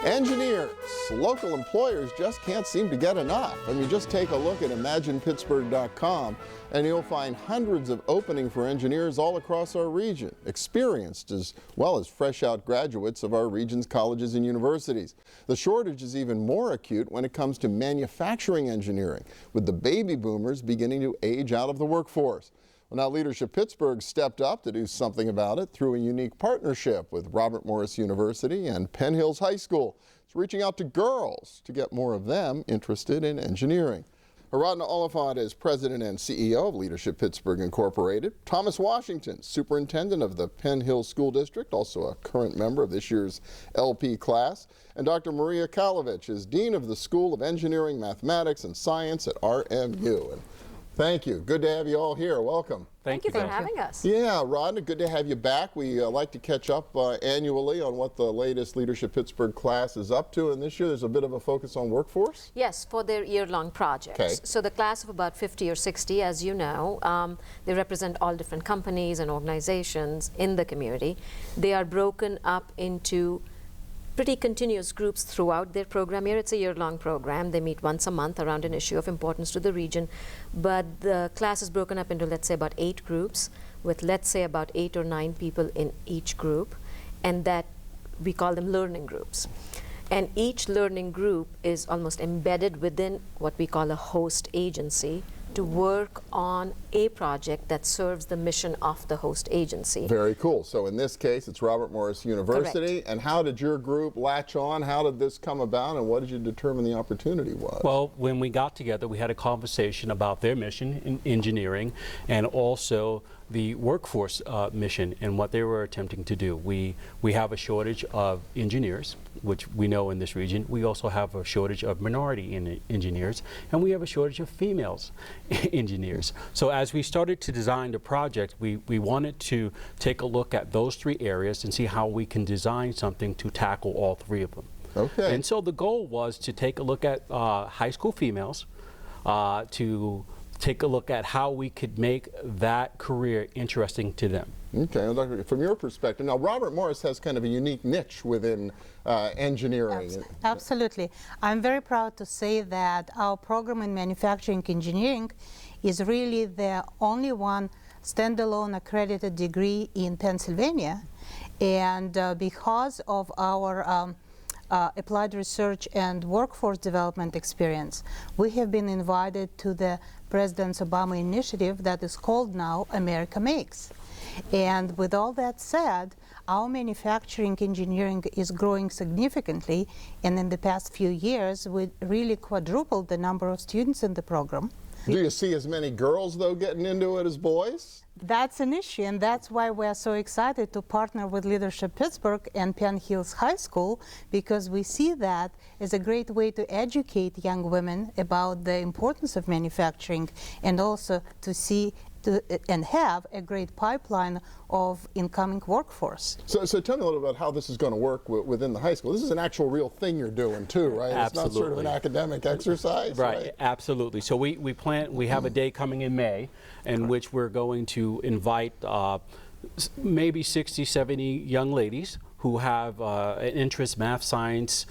Engineers, local employers just can't seem to get enough. I mean, just take a look at imaginepittsburgh.com and you'll find hundreds of openings for engineers all across our region, experienced as well as fresh out graduates of our region's colleges and universities. The shortage is even more acute when it comes to manufacturing engineering, with the baby boomers beginning to age out of the workforce. Well, now Leadership Pittsburgh stepped up to do something about it through a unique partnership with Robert Morris University and Penn Hills High School. It's reaching out to girls to get more of them interested in engineering. Aradhna Oliphant is President and CEO of Leadership Pittsburgh Incorporated. Thomas Washington, Superintendent of the Penn Hills School District, also a current member of this year's LP class. And Dr. Maria Kalevitch is Dean of the School of Engineering, Mathematics, and Science at RMU. And thank you. Good to have you all here. Welcome. Thank you for having us. Yeah, Rodna, good to have you back. We like to catch up annually on what the latest Leadership Pittsburgh class is up to, and this year there's a bit of a focus on workforce? Yes, for their year-long projects. Okay. So the class of about 50 or 60, as you know, they represent all different companies and organizations in the community. They are broken up into pretty continuous groups throughout their program year. It's a year-long program. They meet once a month around an issue of importance to the region. But the class is broken up into, let's say, about 8 groups with, let's say, about 8 or 9 people in each group. And that we call them learning groups. And each learning group is almost embedded within what we call a host agency to work on a project that serves the mission of the host agency. Very cool. So in this case, it's Robert Morris University. Correct. And how did your group latch on? How did this come about? And what did you determine the opportunity was? Well, when we got together, we had a conversation about their mission in engineering and also the workforce mission and what they were attempting to do. We have a shortage of engineers, which we know in this region. We also have a shortage of minority engineers, and we have a shortage of females engineers. So as we started to design the project, we wanted to take a look at those 3 areas and see how we can design something to tackle all 3 of them. Okay. And so the goal was to take a look at high school females, to take a look at how we could make that career interesting to them. Okay, well, Dr., from your perspective, now Robert Morris has kind of a unique niche within engineering. Absolutely. I'm very proud to say that our program in manufacturing engineering is really the only one standalone accredited degree in Pennsylvania. And because of our applied research and workforce development experience, we have been invited to the President Obama initiative that is called now America Makes. And with all that said, our manufacturing engineering is growing significantly, and in the past few years we really quadrupled the number of students in the program. Do you see as many girls, though, getting into it as boys? That's an issue, and that's why we're so excited to partner with Leadership Pittsburgh and Penn Hills High School, because we see that as a great way to educate young women about the importance of manufacturing, and also to see and have a great pipeline of incoming workforce. So tell me a little about how this is going to work within the high school. This is an actual real thing you're doing too, right? Absolutely. It's not sort of an academic exercise, right? Absolutely. So we have a day coming in May in which we're going to invite maybe 60, 70 young ladies who have an interest, math, science,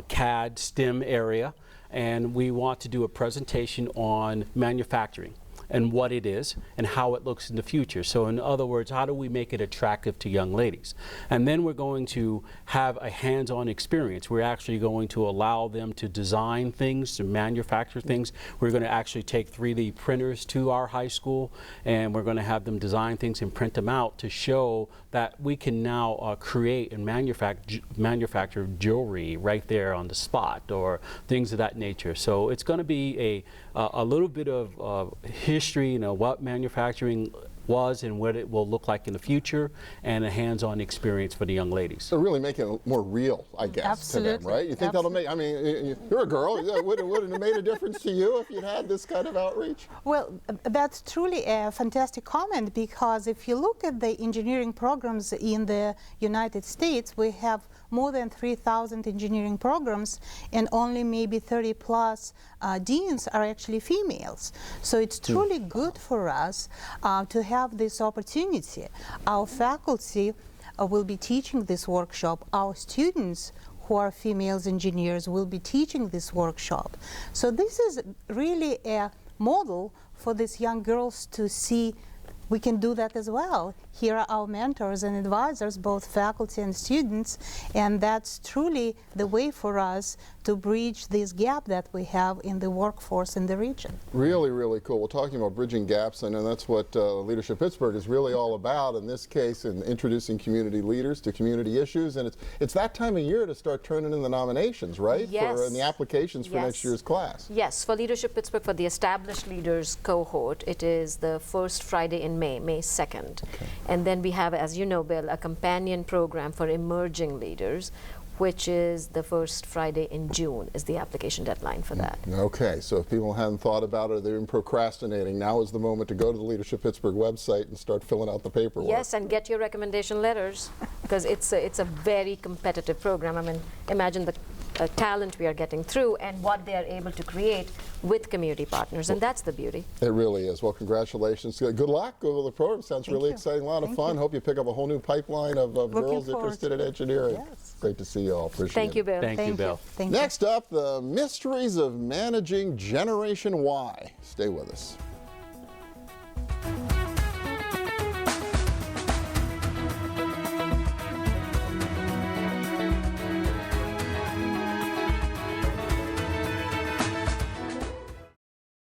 CAD, STEM area, and we want to do a presentation on manufacturing and what it is and how it looks in the future. So in other words, how do we make it attractive to young ladies? And then we're going to have a hands-on experience. We're actually going to allow them to design things, to manufacture things. We're going to actually take 3D printers to our high school, and we're going to have them design things and print them out to show that we can now create and manufacture jewelry right there on the spot, or things of that nature. So it's going to be a little bit of history, you know, what manufacturing was and what it will look like in the future, and a hands-on experience for the young ladies. So really making it more real, I guess, Absolutely. to them, right? You think that'll make, I mean, you're a girl, would it have made a difference to you if you'd had this kind of outreach? Well, that's truly a fantastic comment, because if you look at the engineering programs in the United States, we have more than 3,000 engineering programs, and only maybe 30 plus deans are actually females. So it's truly good for us to have this opportunity. Our faculty will be teaching this workshop. Our students who are females engineers will be teaching this workshop. So this is really a model for these young girls to see we can do that as well. Here are our mentors and advisors, both faculty and students, and that's truly the way for us to bridge this gap that we have in the workforce in the region. Really, really cool. We're talking about bridging gaps, and that's what Leadership Pittsburgh is really all about in this case, in introducing community leaders to community issues. And it's that time of year to start turning in the nominations, right? Yes. And the applications for next year's class. Yes, for Leadership Pittsburgh, for the established leaders cohort, it is the first Friday in May, May 2nd. Okay. And then we have, as you know, Bill, a companion program for emerging leaders, which is the first Friday in June is the application deadline for that. Okay, so if people haven't thought about it or they've been procrastinating, now is the moment to go to the Leadership Pittsburgh website and start filling out the paperwork. Yes, and get your recommendation letters, because it's a very competitive program. I mean, imagine the talent we are getting through and what they are able to create with community partners, and that's the beauty. It really is. Well, congratulations. Good luck with the program. Sounds really exciting. A lot of fun. Hope you pick up a whole new pipeline of girls interested in engineering. Yes. Great to see you all. Appreciate it. Thank you, Bill. Thank you, Bill. Thank you. Next up, the mysteries of managing Generation Y. Stay with us.